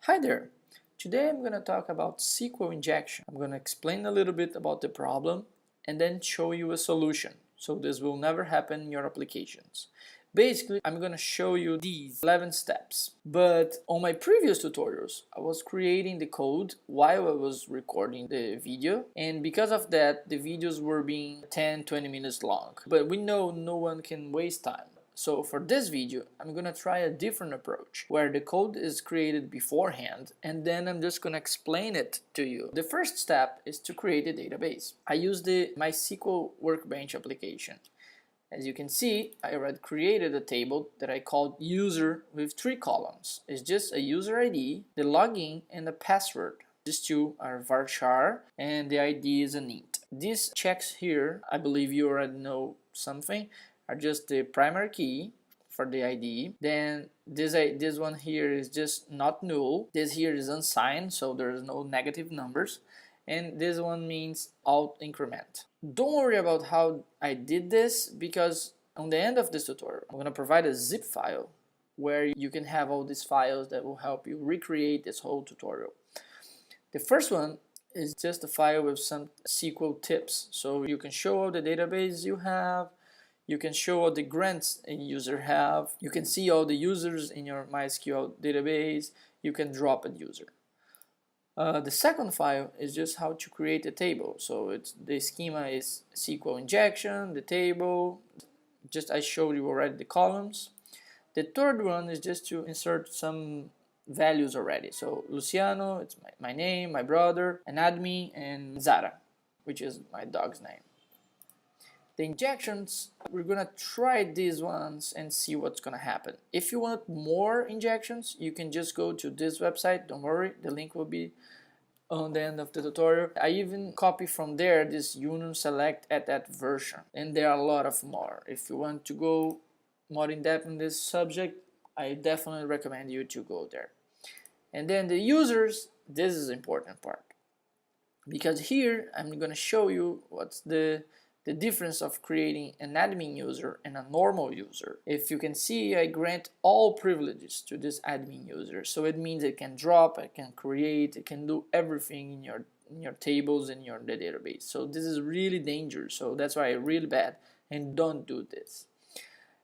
Hi there! Today I'm going to talk about SQL injection. I'm going to explain a little bit about the problem and then show you a solution, so this will never happen in your applications. Basically, I'm going to show you these 11 steps. But on my previous tutorials, I was creating the code while I was recording the video, and because of that, the videos were being 10-20 minutes long. But we know no one can waste time. So for this video, I'm gonna try a different approach where the code is created beforehand and then I'm just gonna explain it to you. The first step is to create a database. I use the MySQL Workbench application. As you can see, I already created a table that I called user with 3 columns. It's just a user ID, the login, and a password. These two are varchar and the ID is an int. These checks here, I believe you already know something, are just the primary key for the ID. Then this one here is just not null. This here is unsigned, so there's no negative numbers. And this one means alt increment. Don't worry about how I did this, because on the end of this tutorial, I'm going to provide a zip file where you can have all these files that will help you recreate this whole tutorial. The first one is just a file with some SQL tips, so you can show all the database you have. You can show all the grants a user have. You can see all the users in your MySQL database. You can drop a user. The second file is just how to create a table. So the schema is SQL injection, the table. Just I showed you already the columns. The third one is just to insert some values already. So Luciano, it's my name, my brother, an admin, and Zara, which is my dog's name. The injections, we're gonna try these ones and see what's gonna happen. If you want more injections, you can just go to this website. Don't worry, the link will be on the end of the tutorial. I even copy from there this union select at that version, and there are a lot of more. If you want to go more in depth in this subject, I definitely recommend you to go there. And then the users, this is the important part, because here I'm gonna show you what's the difference of creating an admin user and a normal user. If you can see, I grant all privileges to this admin user, so it means it can drop, it can create, it can do everything in your tables and your database. So this is really dangerous, so that's why it's really bad, and don't do this.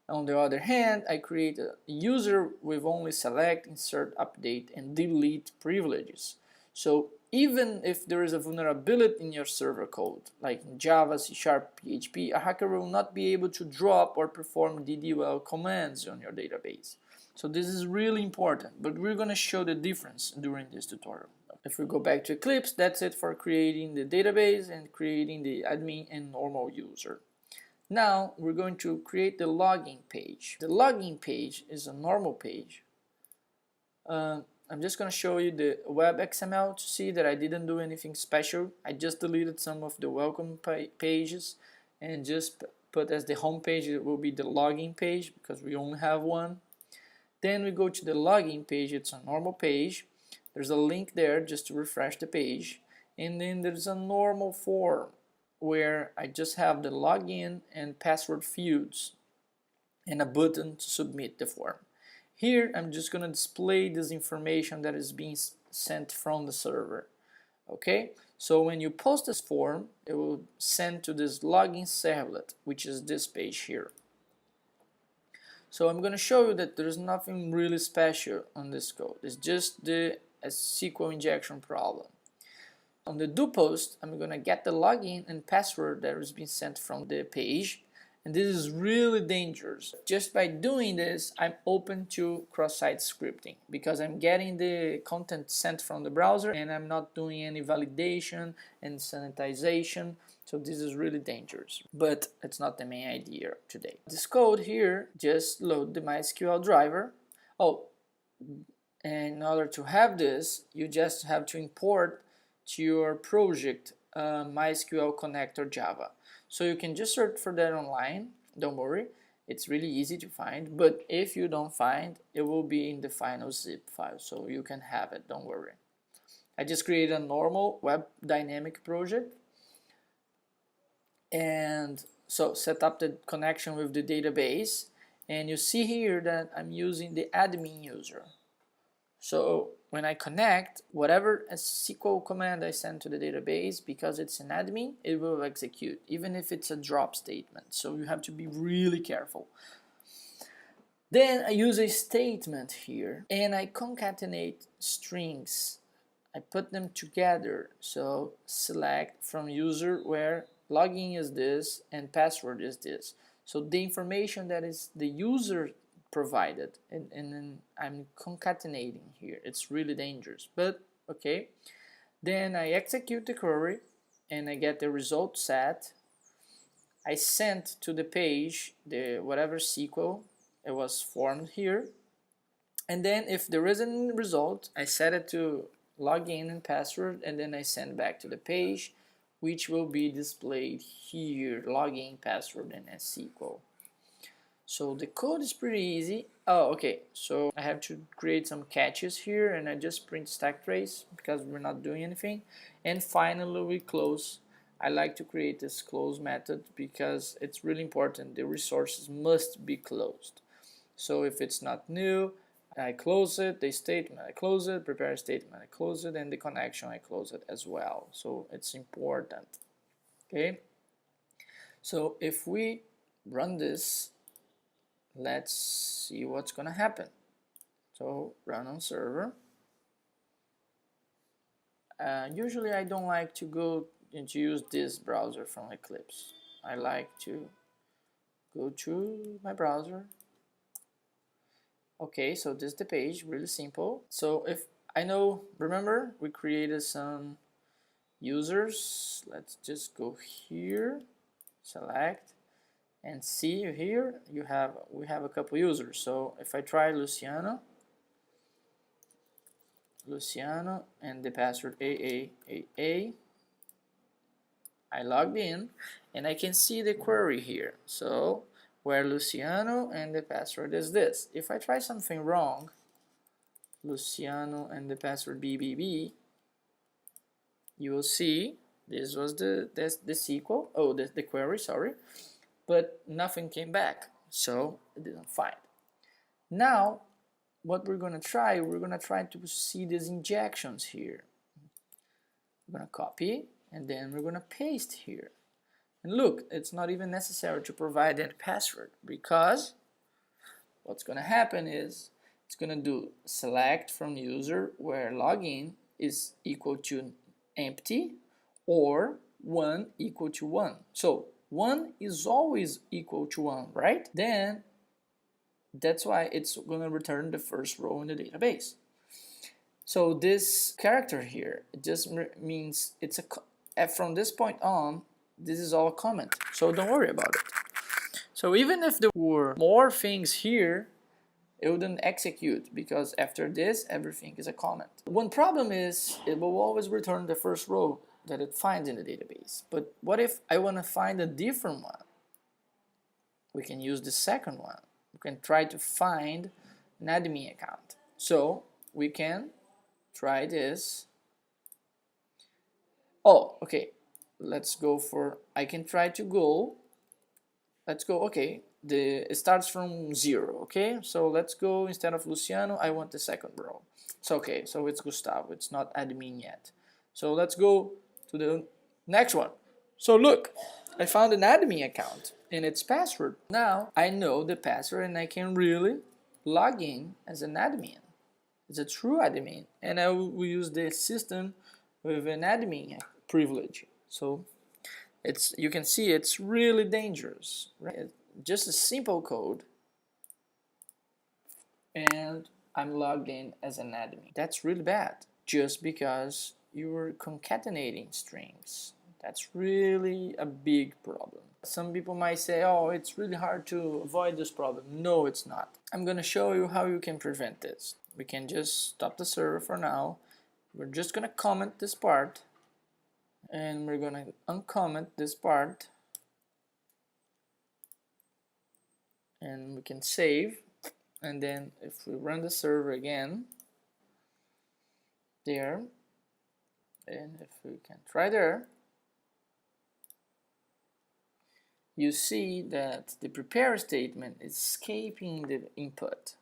On the other hand, I create a user with only select, insert, update, and delete privileges. So even if there is a vulnerability in your server code, like in Java, C#, PHP, a hacker will not be able to drop or perform DDoS commands on your database. So this is really important, but we're going to show the difference during this tutorial. If we go back to Eclipse, that's it for creating the database and creating the admin and normal user. Now we're going to create the login page. The login page is a normal page. I'm just going to show you the web XML to see that I didn't do anything special. I just deleted some of the welcome pages and just put as the home page, it will be the login page because we only have one. Then we go to the login page. It's a normal page. There's a link there just to refresh the page, and then there's a normal form where I just have the login and password fields and a button to submit the form. Here I'm just going to display this information that is being sent from the server. Okay, so when you post this form, it will send to this login servlet, which is this page here. So I'm going to show you that there's nothing really special on this code. It's just the SQL injection problem. On the do post, I'm going to get the login and password that has been sent from the page. And this is really dangerous. Just by doing this, I'm open to cross-site scripting because I'm getting the content sent from the browser and I'm not doing any validation and sanitization. So this is really dangerous, but it's not the main idea today. This code here, just load the MySQL driver. Oh, and in order to have this, you just have to import to your project MySQL connector Java. So you can just search for that online, don't worry, it's really easy to find, but if you don't find, it will be in the final zip file, so you can have it, don't worry. I just created a normal web dynamic project, and so set up the connection with the database, and you see here that I'm using the admin user. So when I connect, whatever a SQL command I send to the database, because it's an admin, it will execute, even if it's a drop statement. So you have to be really careful. Then I use a statement here, and I concatenate strings. I put them together. So select from user where login is this and password is this. So the information that is the user provided, and then I'm concatenating here. It's really dangerous, but okay. Then I execute the query and I get the result set. I sent to the page the whatever SQL it was formed here, and then if there isn't a result, I set it to login and password, and then I send back to the page, which will be displayed here, login, password, and SQL. So the code is pretty easy. Oh, okay, so I have to create some catches here, and I just print stack trace because we're not doing anything. And finally we close. I like to create this close method because it's really important. The resources must be closed. So if it's not new, I close it, the statement I close it, prepare a statement I close it, and the connection I close it as well. So it's important. Okay, so if we run this, let's see what's gonna happen. So run on server. Usually I don't like to go and to use this browser from Eclipse. I like to go to my browser. Okay, so this is the page, really simple. So if I know, remember we created some users. Let's just go here, select, and see here we have a couple users. So if I try Luciano and the password AAAA, I logged in and I can see the query here. So where Luciano and the password is this. If I try something wrong, Luciano and the password BBB, you will see this was the SQL, oh, the query, sorry, but nothing came back, so it didn't find. Now what we're gonna try to see these injections here. We're gonna copy and then we're gonna paste here. And look, it's not even necessary to provide that password, because what's gonna happen is it's gonna do select from user where login is equal to empty or 1 equal to 1. So 1 is always equal to 1, right? Then that's why it's gonna return the first row in the database. So this character here, it just means it's from this point on, this is all a comment, so don't worry about it. So even if there were more things here, it wouldn't execute, because after this everything is a comment. One problem is it will always return the first row that it finds in the database. But what if I want to find a different one? We can use the second one. We can try to find an admin account. So we can try this. Oh, okay. Let's go for, I can try to go, let's go, okay, it starts from 0, okay? So let's go, instead of Luciano, I want the second row. So okay, so it's Gustavo, it's not admin yet. So let's go to the next one. So look, I found an admin account and its password. Now I know the password and I can really log in as an admin. It's a true admin, and I will use the system with an admin privilege. So you can see it's really dangerous, right? Just a simple code, and I'm logged in as an admin. That's really bad, just because you were concatenating strings. That's really a big problem. Some people might say, oh, it's really hard to avoid this problem. No, it's not. I'm gonna show you how you can prevent this. We can just stop the server for now. We're just gonna comment this part, and we're gonna uncomment this part, and we can save. And then if we run the server again there, and if we can try there, you see that the prepare statement is escaping the input.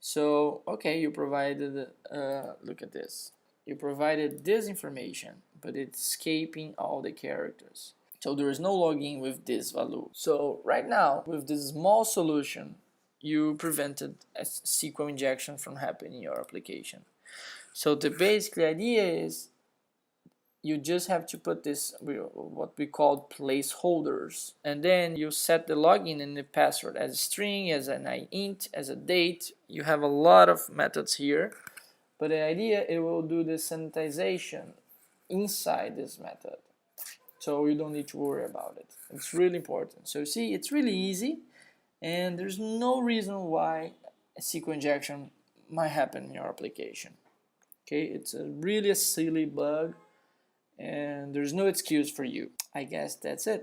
So, okay, you provided, look at this. You provided this information, but it's escaping all the characters. So there is no login with this value. So right now, with this small solution, you prevented a SQL injection from happening in your application. So the basic idea is you just have to put this, what we call placeholders, and then you set the login and the password as a string, as an int, as a date. You have a lot of methods here, but the idea, it will do the sanitization inside this method, so you don't need to worry about it. It's really important. So see, it's really easy, and there's no reason why a SQL injection might happen in your application. Okay, it's really a silly bug, and there's no excuse for you. I guess that's it.